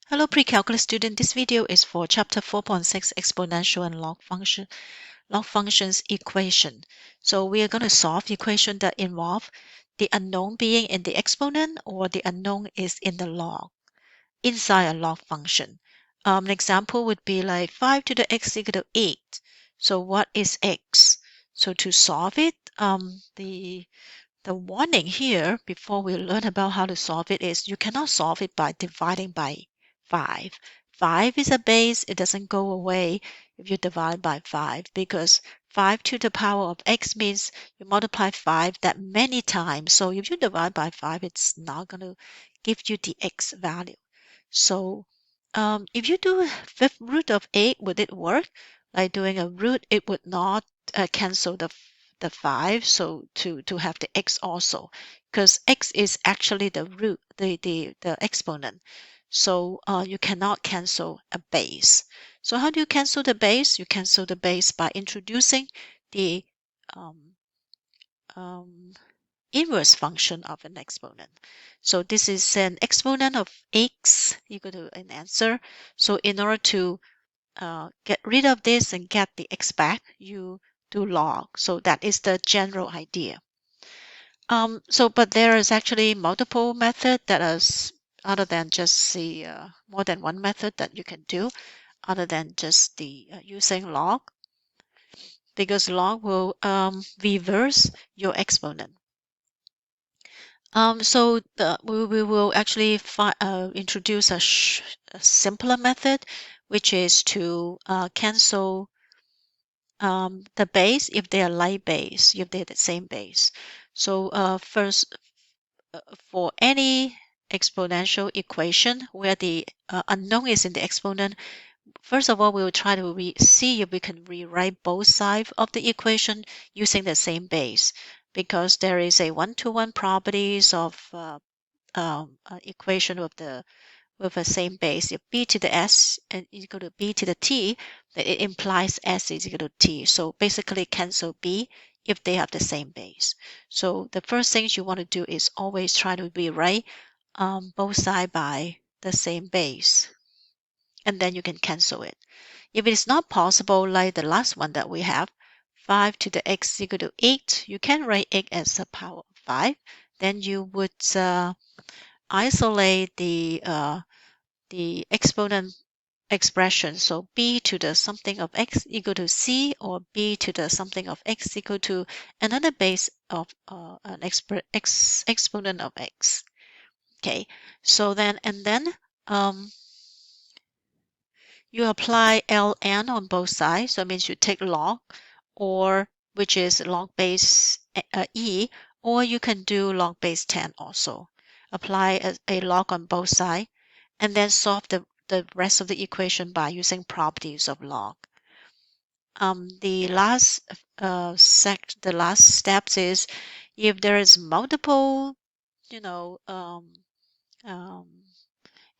Hello Precalculus student, this video is for chapter 4.6 exponential and log functions equation. So we are going to solve equation that involve the unknown being in the exponent or the unknown is in the log inside a log function. An example would be like 5 to the x equal to 8. So what is x? So to solve it, the warning here before we learn about how to solve it is you cannot solve it by dividing by 5. 5 is a base. It doesn't go away if you divide by 5 because 5 to the power of x means you multiply 5 that many times. So if you divide by 5, it's not going to give you the x value. So if you do fifth root of 8, would it work? Like doing a root, it would not cancel the 5, so to have the x also, because x is actually the root, the exponent. So you cannot cancel a base. So how do you cancel the base? You cancel the base by introducing the um, um, inverse function of an exponent. So this is an exponent of x equal to an answer. So in order to get rid of this and get the x back, you do log. So that is the general idea. But there is actually multiple method that is other than just the more than one method that you can do, other than just the using log, because log will reverse your exponent. We will actually introduce a simpler method, which is to cancel the base if they are like base, if they're the same base. So first, for any exponential equation where the unknown is in the exponent, first of all, we will try to see if we can rewrite both sides of the equation using the same base, because there is a one-to-one properties of equation with the same base. If b to the s and equal to b to the t, then it implies s is equal to t. So basically cancel b if they have the same base. So the first thing you want to do is always try to rewrite both sides by the same base, and then you can cancel it. If it is not possible, like the last one that we have, 5 to the x equal to 8, you can write x as a power of 5. Then you would isolate the exponent expression. So b to the something of x equal to c, or b to the something of x equal to another base of an exponent of x. Okay, so then you apply ln on both sides. So it means you take log, or which is log base e, or you can do log base 10 also. Apply a log on both sides, and then solve the rest of the equation by using properties of log. The last steps is if there is multiple,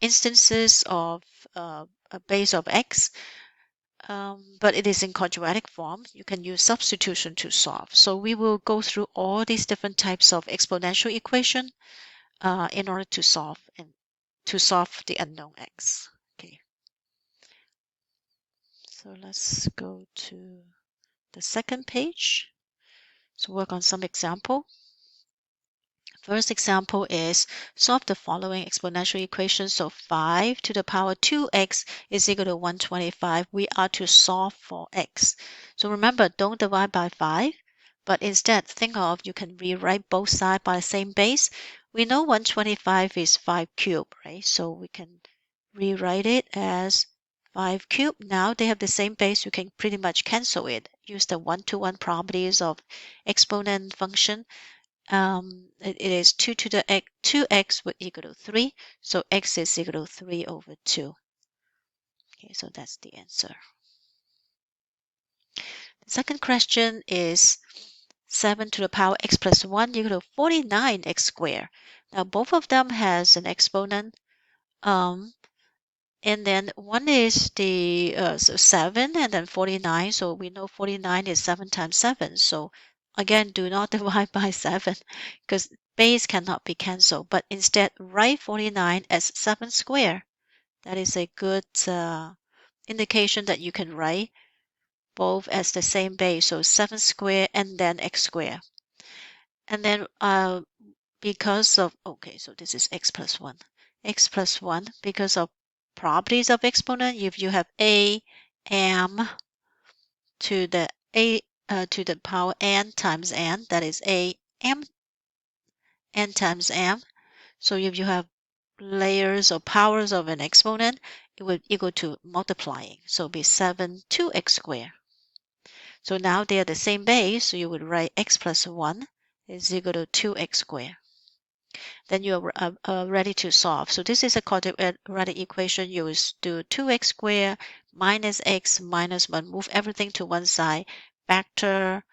instances of a base of x, but it is in quadratic form, you can use substitution to solve. So we will go through all these different types of exponential equation in order to solve the unknown x. Okay. So let's go to the second page. So work on some example. First example is solve the following exponential equation. So 5 to the power 2x is equal to 125. We are to solve for x. So remember, don't divide by 5, but instead think of you can rewrite both sides by the same base. We know 125 is 5 cubed, right? So we can rewrite it as 5 cubed. Now they have the same base. You can pretty much cancel it. Use the one-to-one properties of exponent function. It is 2 to the x, 2x would equal to 3. So x is equal to 3 over 2. Okay, so that's the answer. The second question is 7 to the power x plus 1 equal to 49x squared. Now both of them has an exponent. And then one is the 7 and then 49. So we know 49 is 7 times 7. So again, do not divide by 7 because base cannot be cancelled. But instead, write 49 as 7 squared. That is a good indication that you can write both as the same base. So 7 squared and then x squared. And then because of, okay, so this is x plus 1. X plus 1, because of properties of exponent, if you have a m to the power n times n, that is a m n times m. So if you have layers or powers of an exponent, it would equal to multiplying. So it'll be 7 2x squared. So now they are the same base, so you would write x plus 1 is equal to 2x squared. Then you're ready to solve. So this is a quadratic equation. You will do 2x squared minus x minus 1. Move everything to one side. Factor.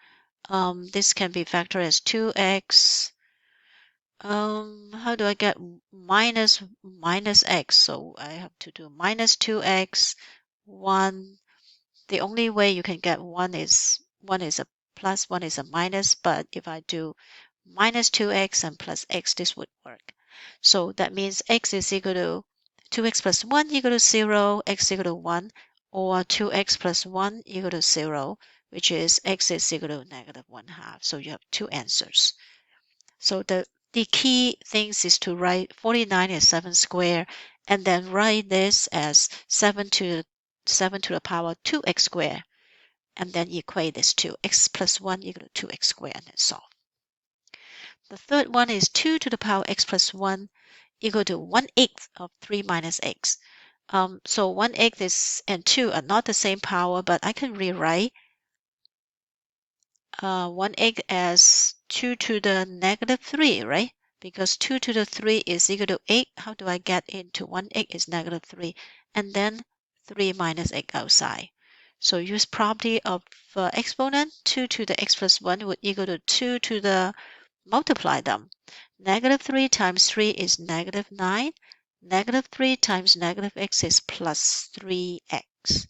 This can be factored as 2x. How do I get minus x? So I have to do minus 2x, 1. The only way you can get 1 is a plus, 1 is a minus. But if I do minus 2x and plus x, this would work. So that means x is equal to 2x plus 1 equal to 0, x equal to 1, or 2x plus 1 equal to 0, which is x is equal to negative 1/2. So you have two answers. So the key things is to write 49 as 7 squared, and then write this as 7 to the power 2x squared, and then equate this to x plus 1 equal to 2x squared, and then solve. The third one is 2 to the power x plus 1 equal to 1/8 of 3 minus x. So 1/8 is and 2 are not the same power, but I can rewrite 1/8 as 2 to the negative 3, right? Because 2 to the 3 is equal to 8. How do I get into 1/8 is negative 3? And then 3 minus 8 outside. So use property of exponent. 2 to the x plus 1 would equal to 2 to the, multiply them. Negative 3 times 3 is negative 9. Negative 3 times negative x is plus 3x.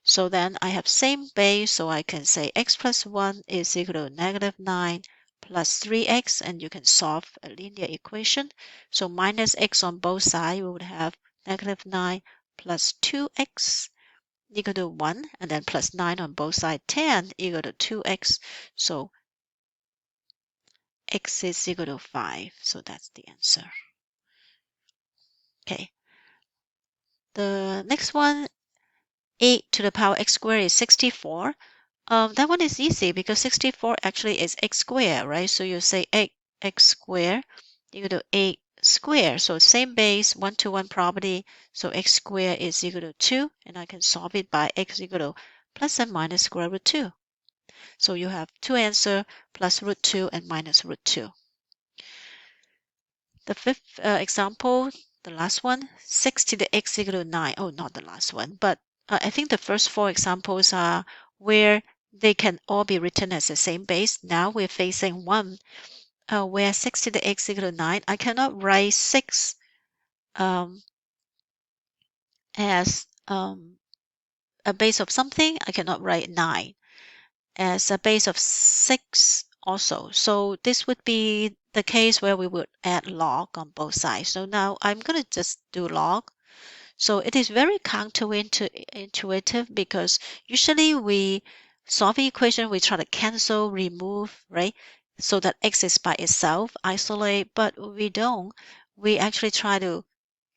So then I have same base, so I can say x plus 1 is equal to negative 9 plus 3x, and you can solve a linear equation. So minus x on both sides, we would have negative 9 plus 2x equal to 1, and then plus 9 on both sides, 10 equal to 2x. So x is equal to 5. So that's the answer. Okay. The next one, 8 to the power x squared is 64. That one is easy because 64 actually is x squared, right? So you say 8x squared equal to 8 squared. So same base, 1-to-1 property. So x squared is equal to 2, and I can solve it by x equal to plus and minus square root 2. So you have two answers, plus root 2 and minus root 2. The fifth example, the last one, 6 to the x equal to 9. Oh, not the last one, but I think the first four examples are where they can all be written as the same base. Now we're facing one where 6 to the x equal to 9. I cannot write 6 as a base of something. I cannot write 9 as a base of 6 also. So this would be the case where we would add log on both sides. So now I'm going to just do log. So it is very counterintuitive because usually we solve the equation, we try to cancel, remove, right? So that x is by itself, isolate, but we don't. We actually try to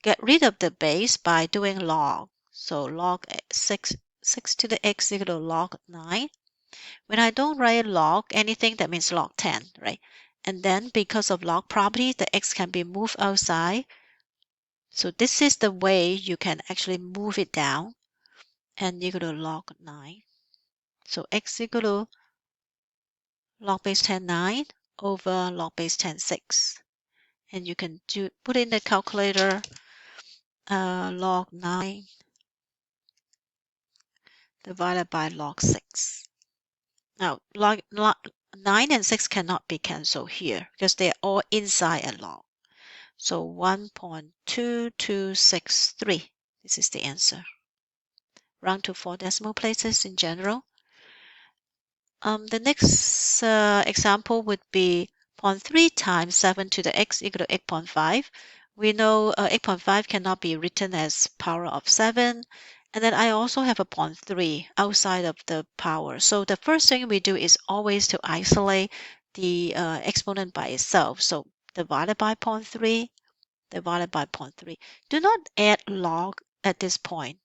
get rid of the base by doing log. So log 6 to the x equal to log 9. When I don't write log anything, that means log 10, right? And then because of log property, the x can be moved outside. So this is the way you can actually move it down and equal to log 9. So x equal to log base 10 9 over log base 10 6. And you can put in the calculator log 9 divided by log 6. Now, log 9 and 6 cannot be cancelled here because they are all inside a log. So 1.2263. This is the answer. Round to 4 decimal places in general. The next example would be 0.3 times 7 to the x equal to 8.5, We know 8.5 cannot be written as power of 7. And then I also have a 0.3 outside of the power. So the first thing we do is always to isolate the exponent by itself. So divided by 0.3, divided by 0.3. Do not add log at this point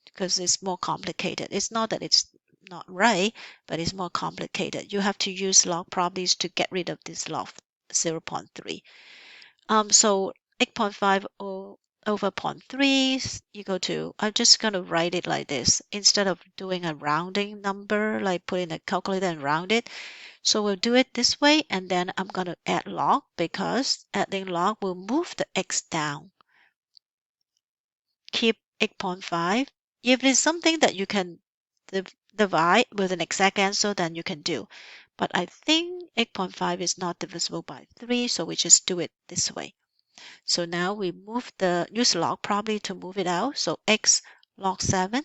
because it's more complicated. It's not that it's not right, but it's more complicated. You have to use log properties to get rid of this log 0.3. So 8.5 over 0.3 equal to, I'm just going to write it like this instead of doing a rounding number, like putting a calculator and round it. So we'll do it this way, and then I'm going to add log because adding log will move the x down. Keep 8.5. If it's something that you can divide with an exact answer, then you can do. But I think 8.5 is not divisible by 3, so we just do it this way. So now we use log probably to move it out. So x log 7.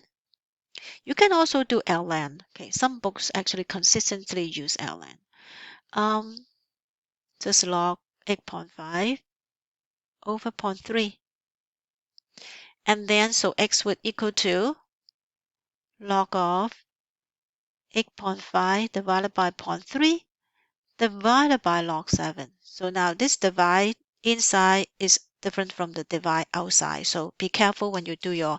You can also do ln. Okay, some books actually consistently use ln. Just log 8.5 over 0.3. And then so x would equal to log of 8.5 divided by 0.3 divided by log 7. So now this divide inside is different from the divide outside. So be careful when you do your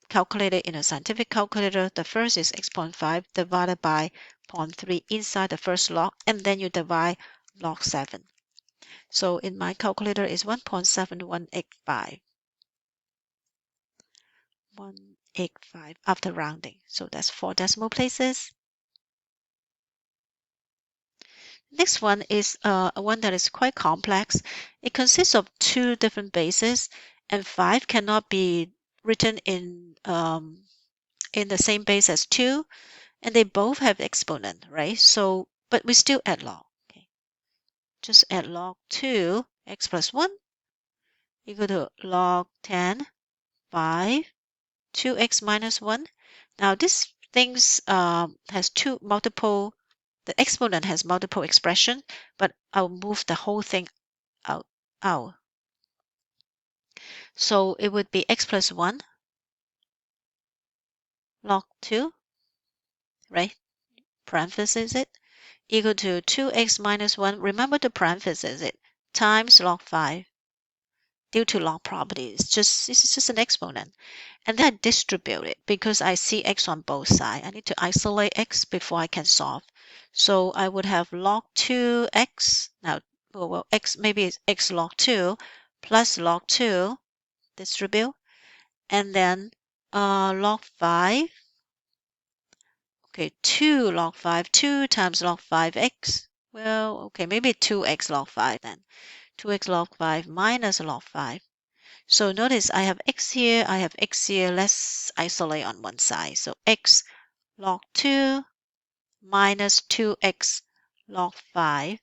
calculator in a scientific calculator. The first is x.5 divided by 0.3 inside the first log, and then you divide log 7. So in my calculator is 1.7185. 185 after rounding. So that's 4 decimal places. Next one is one that is quite complex. It consists of 2 different bases, and 5 cannot be written in the same base as 2, and they both have exponent, right? So, but we still add log. Okay, just add log 2 x plus 1 equal to log 10 5 2x minus 1. Now this things has multiple. The exponent has multiple expression, but I'll move the whole thing out. So it would be x plus 1 log 2, right? Parenthesis it, equal to 2x minus 1. Remember to parenthesis it, times log 5 due to log property. This is just an exponent. And then I distribute it because I see x on both sides. I need to isolate x before I can solve. So I would have log 2x. Now, well, x maybe it's x log 2 plus log 2, distribute, and then log 5. Okay, 2 log 5, 2 times log 5x. Well, okay, maybe 2x log 5 then. 2x log 5 minus log 5. So notice I have x here, I have x here. Let's isolate on one side. So x log 2 minus 2x log 5.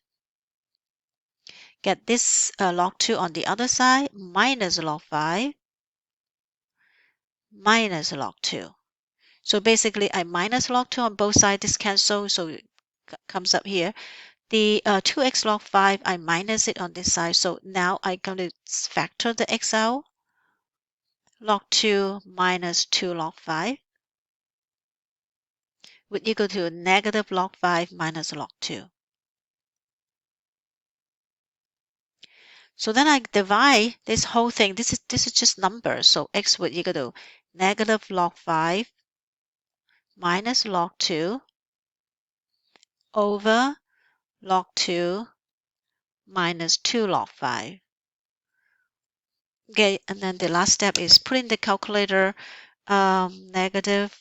Get this log 2 on the other side, minus log 5 minus log 2. So basically, I minus log 2 on both sides. This cancels, so it comes up here. The 2x log 5, I minus it on this side. So now I'm going to factor the x out. Log 2 minus 2 log 5 would equal to negative log 5 minus log 2. So then I divide this whole thing. This is just numbers. So x would equal to negative log 5 minus log 2 over log 2 minus 2 log 5. Okay, and then the last step is put in the calculator negative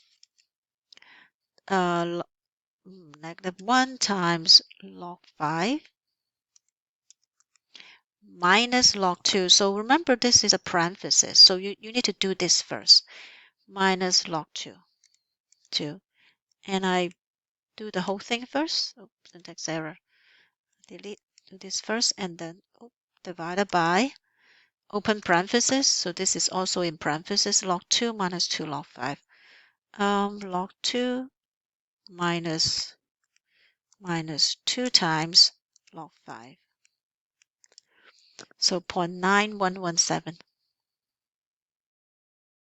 1 times log 5 minus log 2. So remember, this is a parenthesis. So you need to do this first. Minus log 2. And I do the whole thing first. Oh, syntax error. Delete. Do this first and then divided by open parenthesis. So this is also in parenthesis. Log 2 minus 2 log 5. Log 2 minus 2 times log 5. So 0.9117.